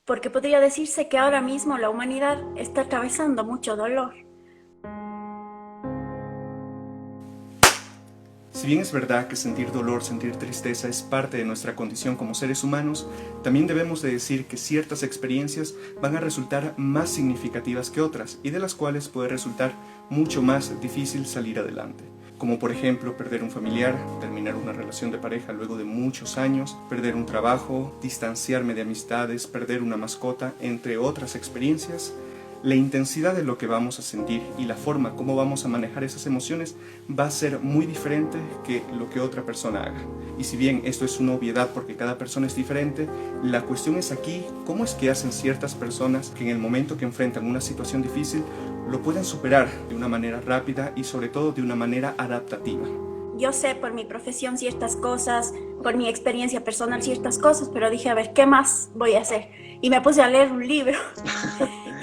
porque podría decirse que ahora mismo la humanidad está atravesando mucho dolor. Si bien es verdad que sentir dolor, sentir tristeza es parte de nuestra condición como seres humanos, también debemos de decir que ciertas experiencias van a resultar más significativas que otras y de las cuales puede resultar mucho más difícil salir adelante. Como por ejemplo perder un familiar, terminar una relación de pareja luego de muchos años, perder un trabajo, distanciarme de amistades, perder una mascota, entre otras experiencias. La intensidad de lo que vamos a sentir y la forma como vamos a manejar esas emociones va a ser muy diferente que lo que otra persona haga. Y si bien esto es una obviedad porque cada persona es diferente, la cuestión es aquí cómo es que hacen ciertas personas que en el momento que enfrentan una situación difícil lo pueden superar de una manera rápida y sobre todo de una manera adaptativa. Yo sé por mi profesión ciertas cosas, por mi experiencia personal ciertas cosas, pero dije, a ver, ¿qué más voy a hacer? Y me puse a leer un libro.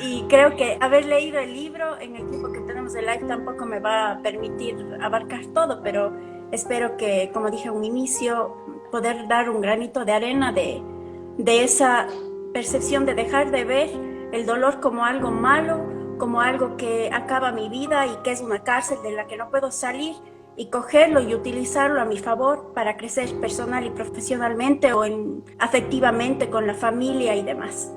Y creo que haber leído el libro en el tiempo que tenemos de live tampoco me va a permitir abarcar todo, pero espero que, como dije en un inicio, poder dar un granito de arena de esa percepción de dejar de ver el dolor como algo malo, como algo que acaba mi vida y que es una cárcel de la que no puedo salir, y cogerlo y utilizarlo a mi favor para crecer personal y profesionalmente o afectivamente con la familia y demás.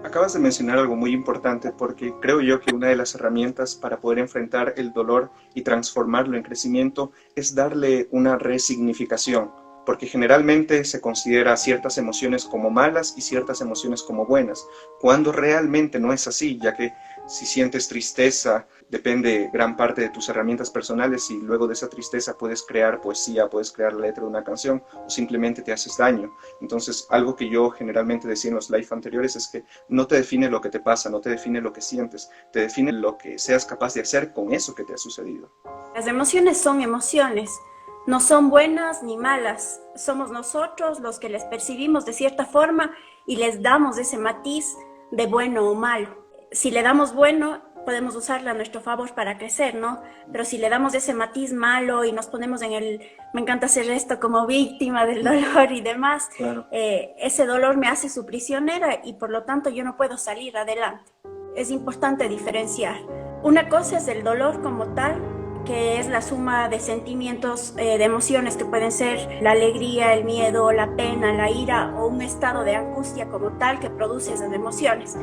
Acabas de mencionar algo muy importante porque creo yo que una de las herramientas para poder enfrentar el dolor y transformarlo en crecimiento es darle una resignificación, porque generalmente se considera ciertas emociones como malas y ciertas emociones como buenas, cuando realmente no es así, ya que si sientes tristeza, depende gran parte de tus herramientas personales y luego de esa tristeza puedes crear poesía, puedes crear la letra de una canción o simplemente te haces daño. Entonces, algo que yo generalmente decía en los live anteriores es que no te define lo que te pasa, no te define lo que sientes, te define lo que seas capaz de hacer con eso que te ha sucedido. Las emociones son emociones, no son buenas ni malas, somos nosotros los que les percibimos de cierta forma y les damos ese matiz de bueno o malo. Si le damos bueno, podemos usarla a nuestro favor para crecer, ¿no? Pero si le damos ese matiz malo y nos ponemos me encanta hacer esto como víctima del dolor y demás, Claro. Ese dolor me hace su prisionera y por lo tanto yo no puedo salir adelante. Es importante diferenciar. Una cosa es el dolor como tal, que es la suma de sentimientos, de emociones que pueden ser la alegría, el miedo, la pena, la ira o un estado de angustia como tal que produce esas emociones.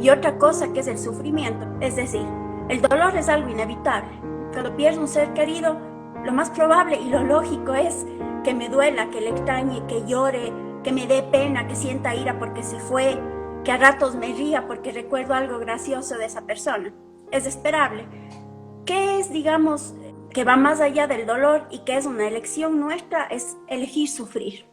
Y otra cosa que es el sufrimiento, es decir, el dolor es algo inevitable. Cuando pierdo un ser querido, lo más probable y lo lógico es que me duela, que le extrañe, que llore, que me dé pena, que sienta ira porque se fue, que a ratos me ría porque recuerdo algo gracioso de esa persona. Es esperable. ¿Qué es, digamos, que va más allá del dolor y que es una elección nuestra? Es elegir sufrir.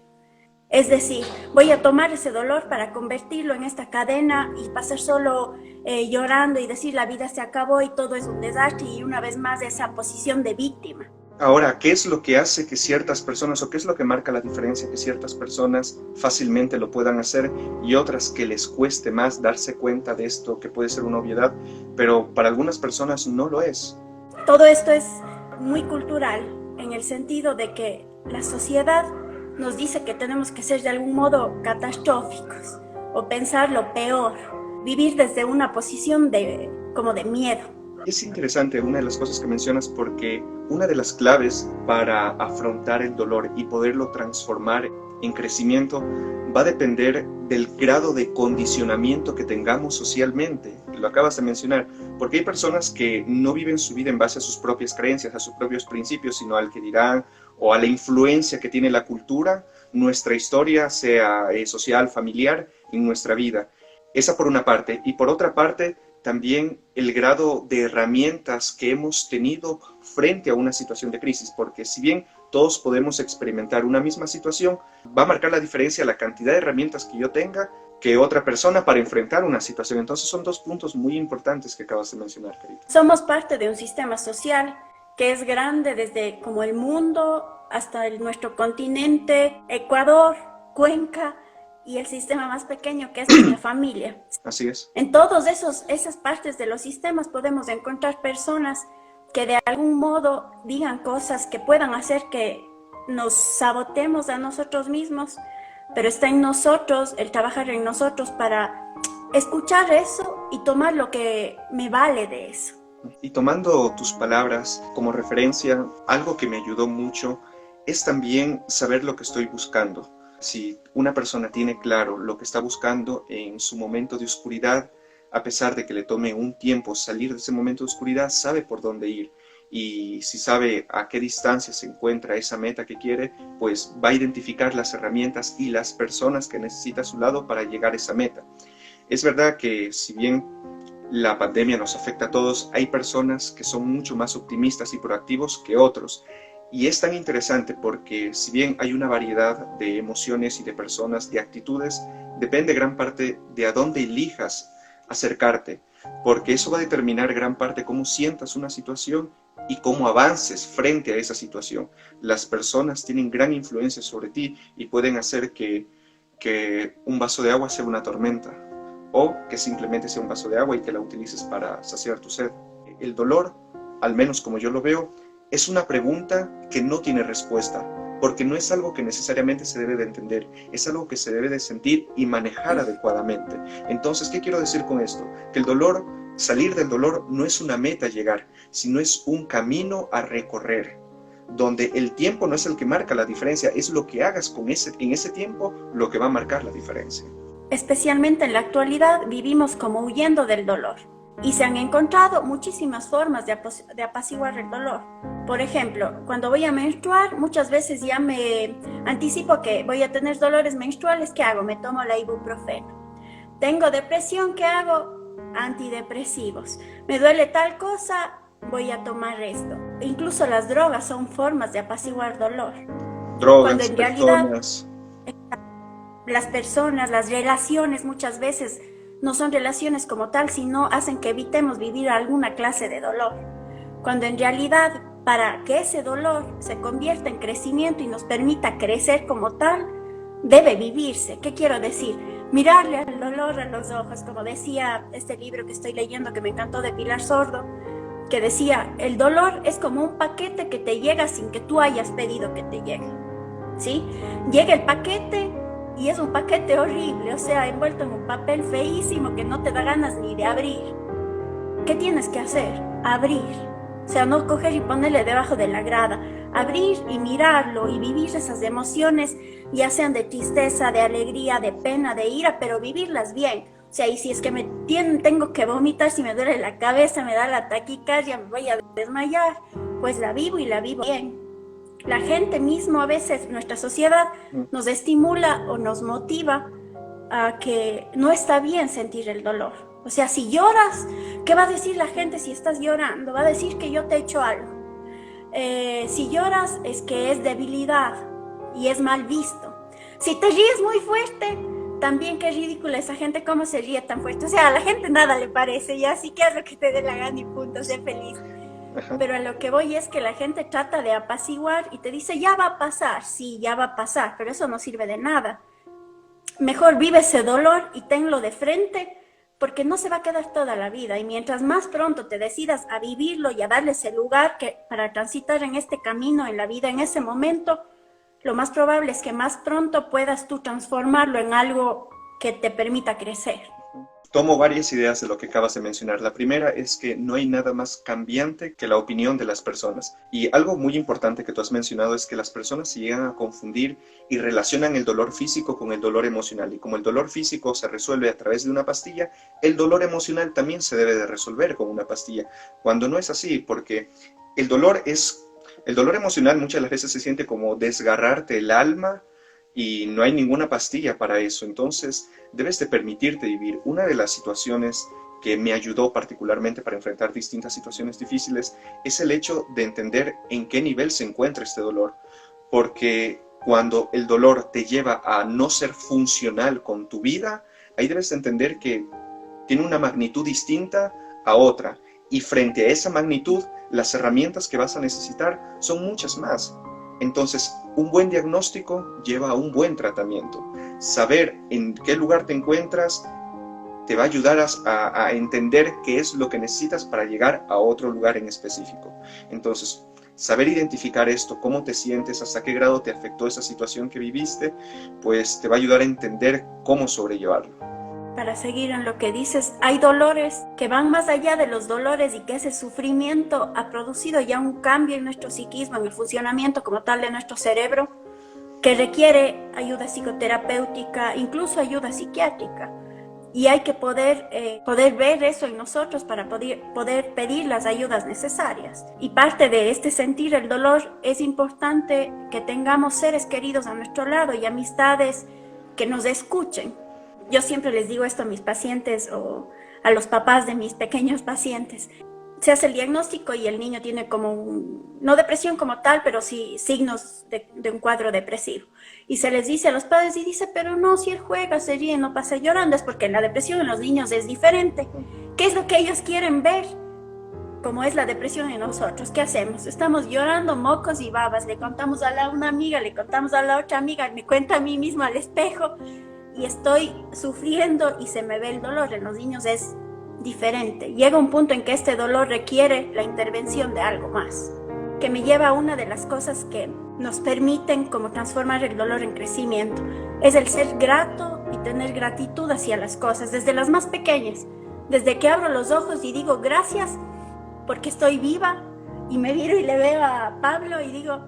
Es decir, voy a tomar ese dolor para convertirlo en esta cadena y pasar solo llorando y decir la vida se acabó y todo es un desastre y una vez más esa posición de víctima. Ahora, ¿qué es lo que hace que ciertas personas o qué es lo que marca la diferencia que ciertas personas fácilmente lo puedan hacer y otras que les cueste más darse cuenta de esto que puede ser una obviedad, pero para algunas personas no lo es? Todo esto es muy cultural en el sentido de que la sociedad nos dice que tenemos que ser de algún modo catastróficos o pensar lo peor, vivir desde una posición como de miedo. Es interesante una de las cosas que mencionas porque una de las claves para afrontar el dolor y poderlo transformar en crecimiento va a depender del grado de condicionamiento que tengamos socialmente. Lo acabas de mencionar, porque hay personas que no viven su vida en base a sus propias creencias, a sus propios principios, sino al que dirán o a la influencia que tiene la cultura, nuestra historia, sea social, familiar, en nuestra vida. Esa por una parte. Y por otra parte, también el grado de herramientas que hemos tenido frente a una situación de crisis, porque si bien todos podemos experimentar una misma situación, va a marcar la diferencia la cantidad de herramientas que yo tenga que otra persona para enfrentar una situación. Entonces son dos puntos muy importantes que acabas de mencionar, Carita. Somos parte de un sistema social que es grande desde como el mundo hasta nuestro continente, Ecuador, Cuenca, y el sistema más pequeño que es nuestra familia. Así es. En todas esas partes de los sistemas podemos encontrar personas que de algún modo digan cosas que puedan hacer que nos sabotemos a nosotros mismos, pero está en nosotros el trabajar en nosotros para escuchar eso y tomar lo que me vale de eso. Y tomando tus palabras como referencia, algo que me ayudó mucho es también saber lo que estoy buscando. Si una persona tiene claro lo que está buscando en su momento de oscuridad, a pesar de que le tome un tiempo salir de ese momento de oscuridad, sabe por dónde ir. Y si sabe a qué distancia se encuentra esa meta que quiere, pues va a identificar las herramientas y las personas que necesita a su lado para llegar a esa meta. Es verdad que si bien la pandemia nos afecta a todos, hay personas que son mucho más optimistas y proactivos que otros. Y es tan interesante porque si bien hay una variedad de emociones y de personas, de actitudes, depende gran parte de a dónde elijas acercarte, porque eso va a determinar gran parte cómo sientas una situación y cómo avances frente a esa situación. Las personas tienen gran influencia sobre ti y pueden hacer que un vaso de agua sea una tormenta, o que simplemente sea un vaso de agua y que la utilices para saciar tu sed. El dolor, al menos como yo lo veo, es una pregunta que no tiene respuesta, porque no es algo que necesariamente se debe de entender, es algo que se debe de sentir y manejar adecuadamente. Entonces, ¿qué quiero decir con esto? Que el dolor, salir del dolor no es una meta a llegar, sino es un camino a recorrer, donde el tiempo no es el que marca la diferencia, es lo que hagas en ese tiempo lo que va a marcar la diferencia. Especialmente en la actualidad vivimos como huyendo del dolor y se han encontrado muchísimas formas de apaciguar el dolor. Por ejemplo, cuando voy a menstruar, muchas veces ya me anticipo que voy a tener dolores menstruales. ¿Qué hago? Me tomo la ibuprofeno. Tengo depresión, ¿qué hago? Antidepresivos. Me duele tal cosa, voy a tomar esto. Incluso las drogas son formas de apaciguar dolor. Drogas, Cuando en realidad las personas, las relaciones muchas veces no son relaciones como tal, sino hacen que evitemos vivir alguna clase de dolor. Cuando en realidad, para que ese dolor se convierta en crecimiento y nos permita crecer como tal, debe vivirse. ¿Qué quiero decir? Mirarle al dolor a los ojos, como decía este libro que estoy leyendo que me encantó de Pilar Sordo, que decía, el dolor es como un paquete que te llega sin que tú hayas pedido que te llegue, ¿sí? Llega el paquete y es un paquete horrible, o sea, envuelto en un papel feísimo que no te da ganas ni de abrir. ¿Qué tienes que hacer? Abrir. O sea, no coger y ponerle debajo de la grada. Abrir y mirarlo y vivir esas emociones, ya sean de tristeza, de alegría, de pena, de ira, pero vivirlas bien. O sea, y si es que tengo que vomitar, si me duele la cabeza, me da la taquicardia, me voy a desmayar, pues la vivo y la vivo bien. La gente mismo, a veces nuestra sociedad nos estimula o nos motiva a que no está bien sentir el dolor. O sea, si lloras, ¿qué va a decir la gente si estás llorando? Va a decir que yo te he hecho algo. Si lloras es que es debilidad y es mal visto. Si te ríes muy fuerte, también qué ridícula esa gente, cómo se ríe tan fuerte. O sea, a la gente nada le parece y así que haz lo que te dé la gana y punto, sé feliz. Pero a lo que voy es que la gente trata de apaciguar y te dice, ya va a pasar, sí, ya va a pasar, pero eso no sirve de nada. Mejor vive ese dolor y tenlo de frente, porque no se va a quedar toda la vida. Y mientras más pronto te decidas a vivirlo y a darle ese lugar para transitar en este camino, en la vida, en ese momento, lo más probable es que más pronto puedas tú transformarlo en algo que te permita crecer. Tomo varias ideas de lo que acabas de mencionar. La primera es que no hay nada más cambiante que la opinión de las personas. Y algo muy importante que tú has mencionado es que las personas se llegan a confundir y relacionan el dolor físico con el dolor emocional. Y como el dolor físico se resuelve a través de una pastilla, el dolor emocional también se debe de resolver con una pastilla. Cuando no es así, porque el dolor emocional muchas de las veces se siente como desgarrarte el alma, y no hay ninguna pastilla para eso. Entonces debes de permitirte vivir. Una de las situaciones que me ayudó particularmente para enfrentar distintas situaciones difíciles es el hecho de entender en qué nivel se encuentra este dolor, porque cuando el dolor te lleva a no ser funcional con tu vida, ahí debes de entender que tiene una magnitud distinta a otra, y frente a esa magnitud las herramientas que vas a necesitar son muchas más. Entonces, un buen diagnóstico lleva a un buen tratamiento. Saber en qué lugar te encuentras te va a ayudar a entender qué es lo que necesitas para llegar a otro lugar en específico. Entonces, saber identificar esto, cómo te sientes, hasta qué grado te afectó esa situación que viviste, pues te va a ayudar a entender cómo sobrellevarlo. para seguir en lo que dices, hay dolores que van más allá de los dolores y que ese sufrimiento ha producido ya un cambio en nuestro psiquismo, en el funcionamiento como tal de nuestro cerebro, que requiere ayuda psicoterapéutica, incluso ayuda psiquiátrica. Y hay que poder ver eso en nosotros para poder pedir las ayudas necesarias. Y parte de este sentir el dolor es importante que tengamos seres queridos a nuestro lado y amistades que nos escuchen. Yo siempre les digo esto a mis pacientes o a los papás de mis pequeños pacientes. Se hace el diagnóstico y el niño tiene como no depresión como tal, pero sí signos de un cuadro depresivo. Y se les dice a los padres y dice, pero no, si él juega, se ríe, no pasa llorando, es porque la depresión en los niños es diferente. ¿Qué es lo que ellos quieren ver? Como es la depresión en nosotros, ¿qué hacemos? Estamos llorando mocos y babas, le contamos a una amiga, le contamos a la otra amiga, me cuento a mí mismo al espejo y estoy sufriendo y se me ve el dolor. En los niños es diferente. Llega un punto en que este dolor requiere la intervención de algo más, que me lleva a una de las cosas que nos permiten como transformar el dolor en crecimiento. Es el ser grato y tener gratitud hacia las cosas, desde las más pequeñas. Desde que abro los ojos y digo gracias porque estoy viva, y me miro y le veo a Pablo y digo,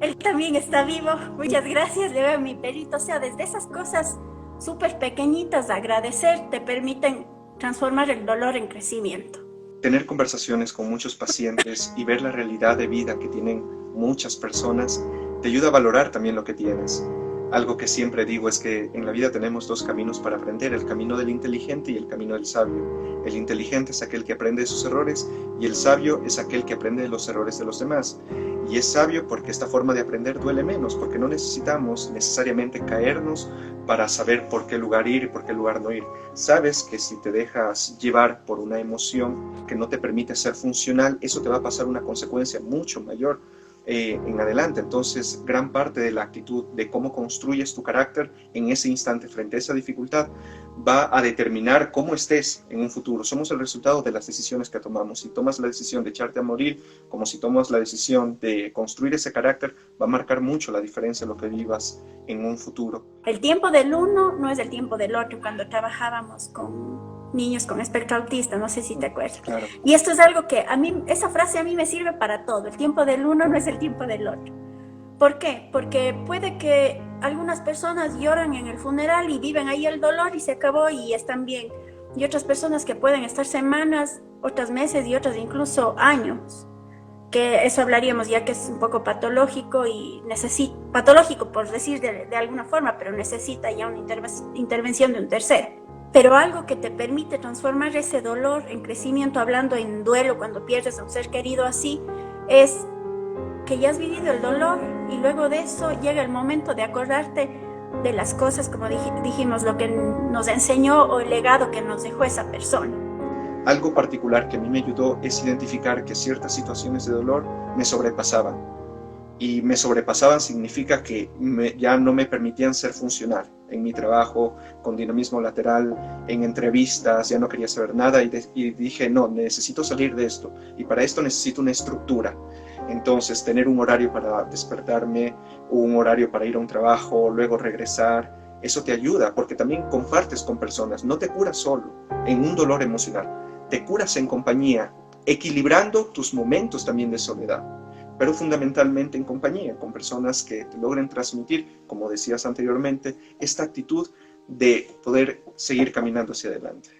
él también está vivo, muchas gracias, le veo a mi perrito. O sea, desde esas cosas súper pequeñitas, agradecer, te permiten transformar el dolor en crecimiento. Tener conversaciones con muchos pacientes y ver la realidad de vida que tienen muchas personas te ayuda a valorar también lo que tienes. Algo que siempre digo es que en la vida tenemos dos caminos para aprender, el camino del inteligente y el camino del sabio. El inteligente es aquel que aprende de sus errores y el sabio es aquel que aprende de los errores de los demás. Y es sabio porque esta forma de aprender duele menos, porque no necesitamos necesariamente caernos para saber por qué lugar ir y por qué lugar no ir. Sabes que si te dejas llevar por una emoción que no te permite ser funcional, eso te va a pasar una consecuencia mucho mayor en adelante. Entonces, gran parte de la actitud de cómo construyes tu carácter en ese instante frente a esa dificultad va a determinar cómo estés en un futuro. Somos el resultado de las decisiones que tomamos. Si tomas la decisión de echarte a morir, como si tomas la decisión de construir ese carácter, va a marcar mucho la diferencia en lo que vivas en un futuro. El tiempo del uno no es el tiempo del otro. Cuando trabajábamos con niños con espectro autista, no sé si te acuerdas. Claro. Y esto es algo que a mí, esa frase a mí me sirve para todo. El tiempo del uno no es el tiempo del otro. ¿Por qué? Porque puede que algunas personas lloran en el funeral y viven ahí el dolor y se acabó y están bien. Y otras personas que pueden estar semanas, otras meses y otras incluso años. Que eso hablaríamos ya que es un poco patológico y patológico por decir de alguna forma, pero necesita ya una intervención de un tercero. Pero algo que te permite transformar ese dolor en crecimiento, hablando en duelo cuando pierdes a un ser querido así, es que ya has vivido el dolor y luego de eso llega el momento de acordarte de las cosas, como dijimos, lo que nos enseñó o el legado que nos dejó esa persona. Algo particular que a mí me ayudó es identificar que ciertas situaciones de dolor me sobrepasaban. Y me sobrepasaban significa que ya no me permitían ser funcional en mi trabajo, con dinamismo lateral, en entrevistas, ya no quería saber nada y dije, no, necesito salir de esto y para esto necesito una estructura. Entonces, tener un horario para despertarme, un horario para ir a un trabajo, luego regresar, eso te ayuda porque también compartes con personas, no te curas solo en un dolor emocional, te curas en compañía, equilibrando tus momentos también de soledad, pero fundamentalmente en compañía, con personas que te logren transmitir, como decías anteriormente, esta actitud de poder seguir caminando hacia adelante.